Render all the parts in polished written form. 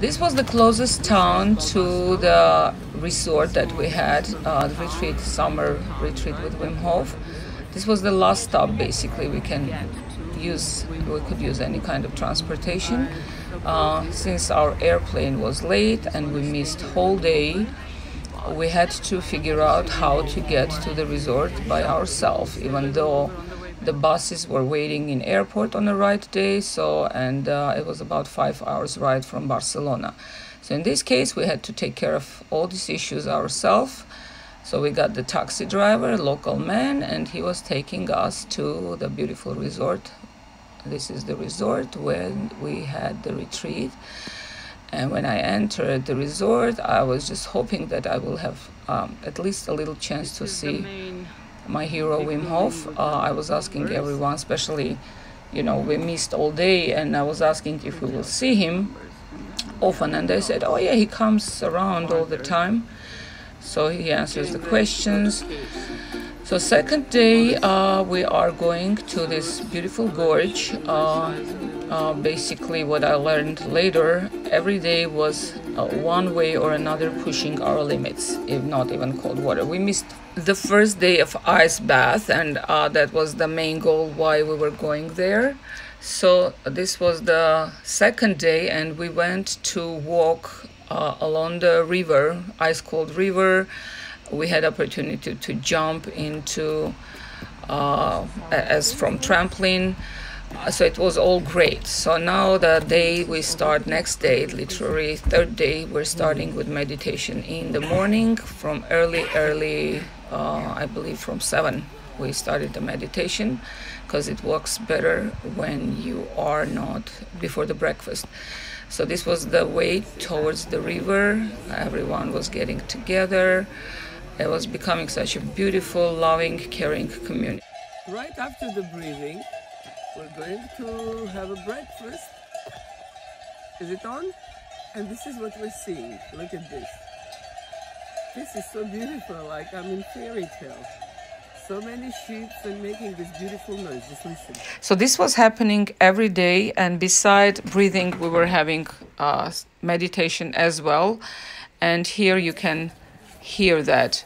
This was the closest town to the resort that we had, the retreat, summer retreat with Wim Hof. This was the last stop, basically. We could use any kind of transportation. Since our airplane was late and we missed whole day, we had to figure out how to get to the resort by ourselves, even though the buses were waiting in airport on the right day. It was about 5 hours ride from Barcelona. So in this case, we had to take care of all these issues ourselves. So we got the taxi driver, a local man, and he was taking us to the beautiful resort. This is the resort where we had the retreat. And when I entered the resort, I was just hoping that I will have at least a little chance to see my hero, Wim Hof. I was asking everyone, especially, we missed all day, and I was asking if we will see him often. And they said, oh yeah, he comes around all the time. So he answers the questions. So second day, we are going to this beautiful gorge. Basically, what I learned later, every day was one way or another pushing our limits, if not even cold water. We missed the first day of ice bath, and that was the main goal why we were going there. So this was the second day, and we went to walk along the river, ice cold river. We had opportunity to jump into as from trampoline. So it was all great. So now the day we start, next day, literally third day, we're starting with meditation in the morning from early, I believe from 7. We started the meditation because it works better when you are not before the breakfast. So this was the way towards the river. Everyone was getting together. It was becoming such a beautiful, loving, caring community. Right after the breathing, we're going to have a breakfast. Is it on? And this is what we're seeing. Look at this. This is so beautiful, like I'm in fairy tale. So many sheep and making this beautiful noise. Just listen. So this was happening every day, and beside breathing, we were having meditation as well. And here you can hear that.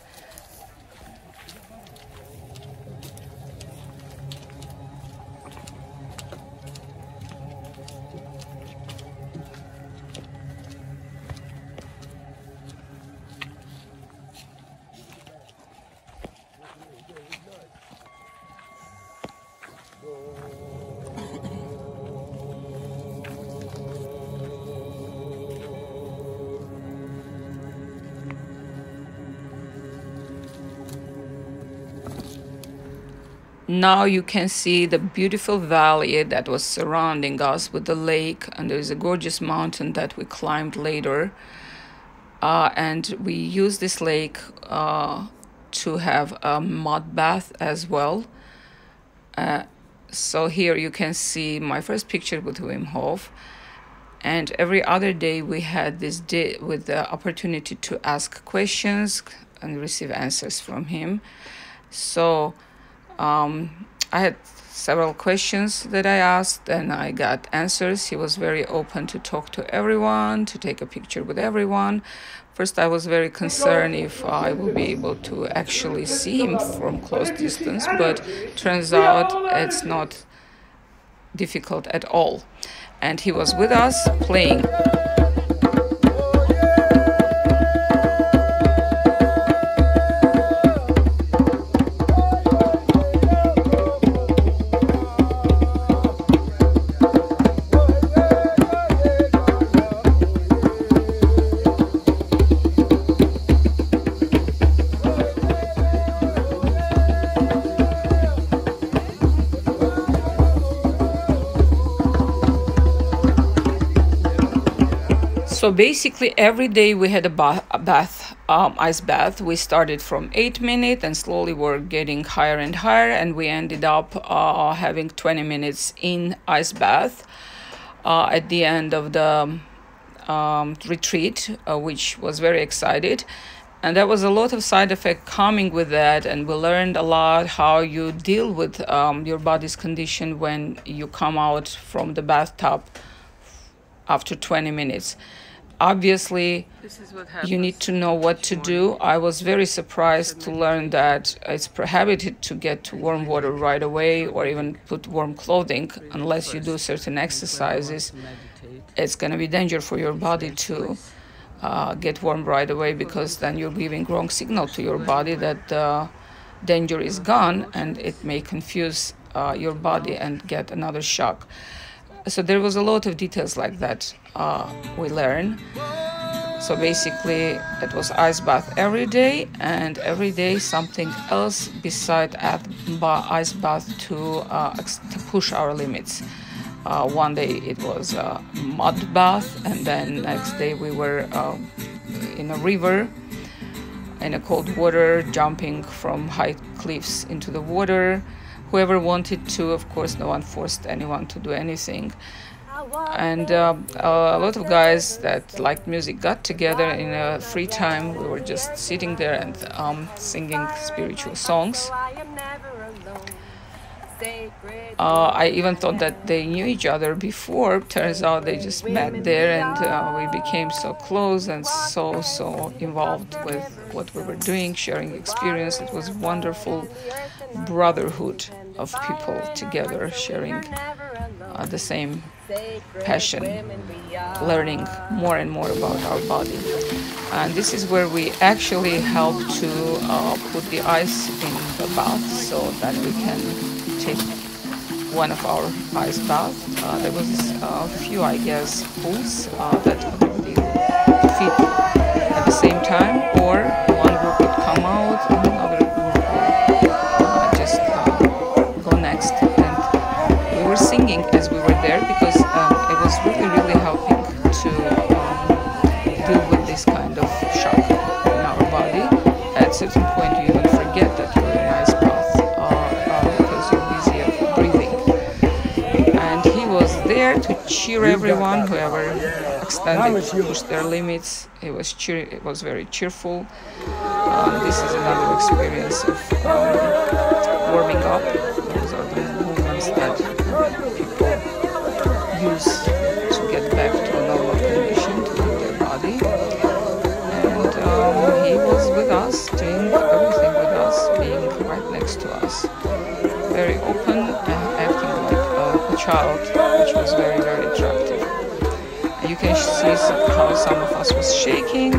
Now you can see the beautiful valley that was surrounding us with the lake, and there is a gorgeous mountain that we climbed later. And we used this lake to have a mud bath as well. So here you can see my first picture with Wim Hof. And every other day we had this day with the opportunity to ask questions and receive answers from him. So I had several questions that I asked, and I got answers. He was very open to talk to everyone, to take a picture with everyone. First, I was very concerned if I would be able to actually see him from close distance, but turns out it's not difficult at all. And he was with us playing. So basically every day we had a ice bath. We started from 8 minutes and slowly we're getting higher and higher, and we ended up having 20 minutes in ice bath at the end of the retreat, which was very excited. And there was a lot of side effect coming with that, and we learned a lot how you deal with your body's condition when you come out from the bathtub after 20 minutes. Obviously, you need to know what to do. I was very surprised to learn that it's prohibited to get to warm water right away or even put warm clothing unless you do certain exercises. It's going to be danger for your body to get warm right away, because then you're giving wrong signal to your body that danger is gone, and it may confuse your body and get another shock. So there was a lot of details like that we learned. So basically, it was ice bath every day, and every day something else beside ice bath to push our limits. One day it was a mud bath, and then next day we were in a river, in a cold water, jumping from high cliffs into the water. Whoever wanted to, of course, no one forced anyone to do anything. And a lot of guys that liked music got together in a free time. We were just sitting there and singing spiritual songs. I even thought that they knew each other before. Turns out they just met there, and we became so close and so involved with what we were doing, sharing experience. It was wonderful brotherhood of people together, sharing the same passion, learning more and more about our body. And this is where we actually help to put the ice in the bath so that we can take one of our ice baths. There was a few, I guess, pools that everybody would fit at the same time, or one group would come out and another group would just go next. And we were singing as we were there, because it was really helping to deal with this kind of shock in our body. At a certain point, you even forget that you're in ice bath because you're busy of breathing. And he was there to cheer everyone, whoever extended, pushed their limits. It was very cheerful. This is another experience of warming up. Those are the movements that people use to get back to a normal condition, to move their body. And he was with us, doing everything with us, being right next to us. Very open and acting like a child, which was very attractive. You can see how some of us was shaking,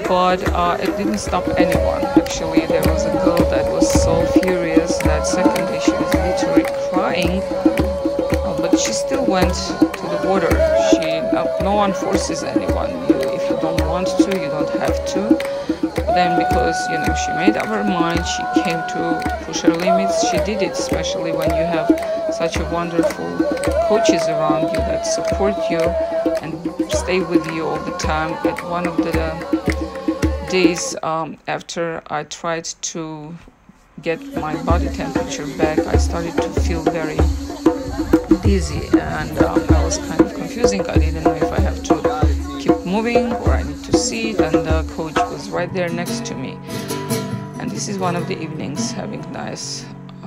but it didn't stop anyone. Actually, there was a girl that was so furious that second day she was literally crying, but she still went to the water. No one forces anyone. If you don't want to, you don't have to. Then, because she made up her mind, she came to push her limits. She did it, especially when you have such a wonderful coaches around you that support you and stay with you all the time. At one of the days after I tried to get my body temperature back, I started to feel very dizzy, and I was kind of confusing. I didn't know if I have to keep moving or I need to sit, and the coach was right there next to me. And this is one of the evenings, having nice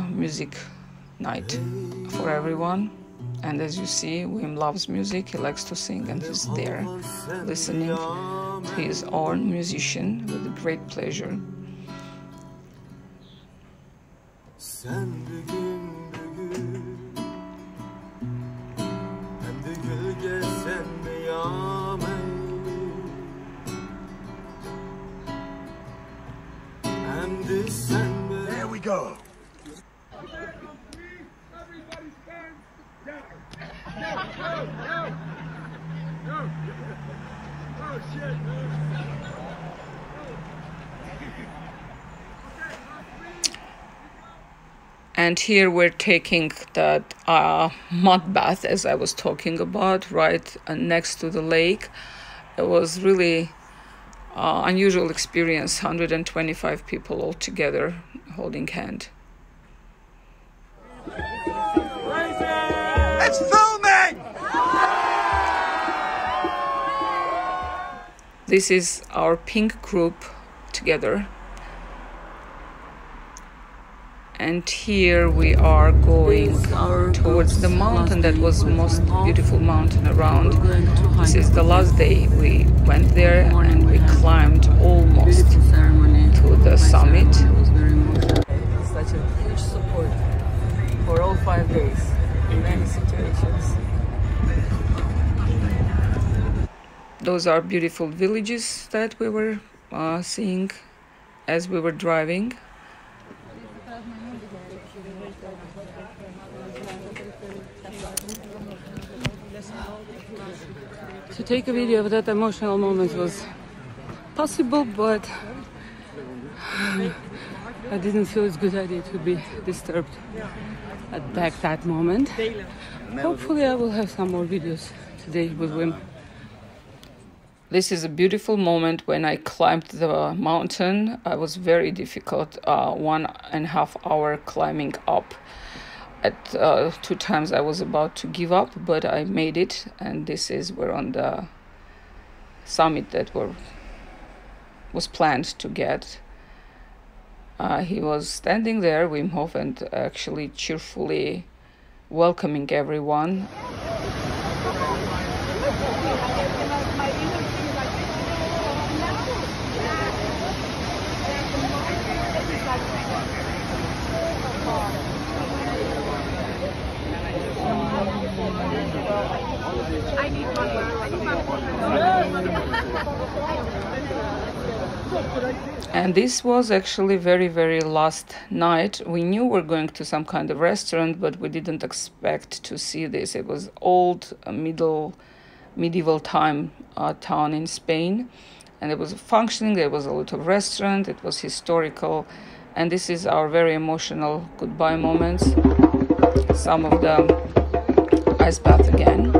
music night for everyone. And as you see, Whim loves music, he likes to sing, and he's there listening to his own musician with great pleasure. There we go. And here we're taking that mud bath, as I was talking about, right next to the lake. It was really unusual experience. 125 people all together holding hand. It's filming! This is our pink group together. And here we are going towards the mountain that was the most beautiful mountain around. This is the last day. We went there and we climbed almost to the summit. Such a huge support for all 5 days in many situations. Those are beautiful villages that we were seeing as we were driving. To take a video of that emotional moment was possible, but I didn't feel it's a good idea to be disturbed at that moment. Hopefully I will have some more videos today with Whim. This is a beautiful moment when I climbed the mountain. I was very difficult, 1.5 hour climbing up. At 2 times I was about to give up, but I made it, and we're on the summit that was planned to get. He was standing there, Wim Hof, and actually cheerfully welcoming everyone. And this was actually very, very last night. We knew we were going to some kind of restaurant, but we didn't expect to see this. It was old, medieval time town in Spain, and it was functioning. There was a lot of restaurant. It was historical, and this is our very emotional goodbye moments. Some of the ice bath again.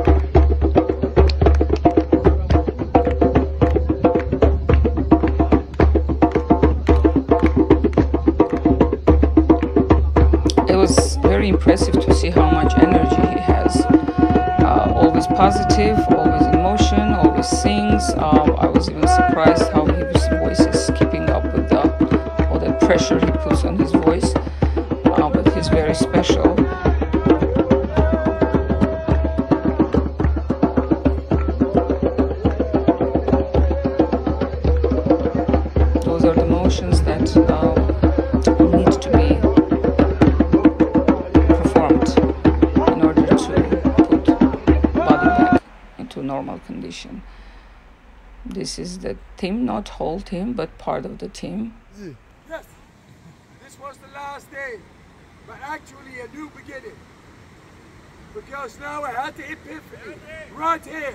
Very impressive to see how much energy he has. Always positive, always in motion, always sings. I was even surprised how his voice is keeping up with all the pressure he puts on his voice. But he's very special. Those are the emotions that need to be normal condition. This is the team, not whole team, but part of the team. Yes, this was the last day, but actually a new beginning. Because now I had the epiphany right here.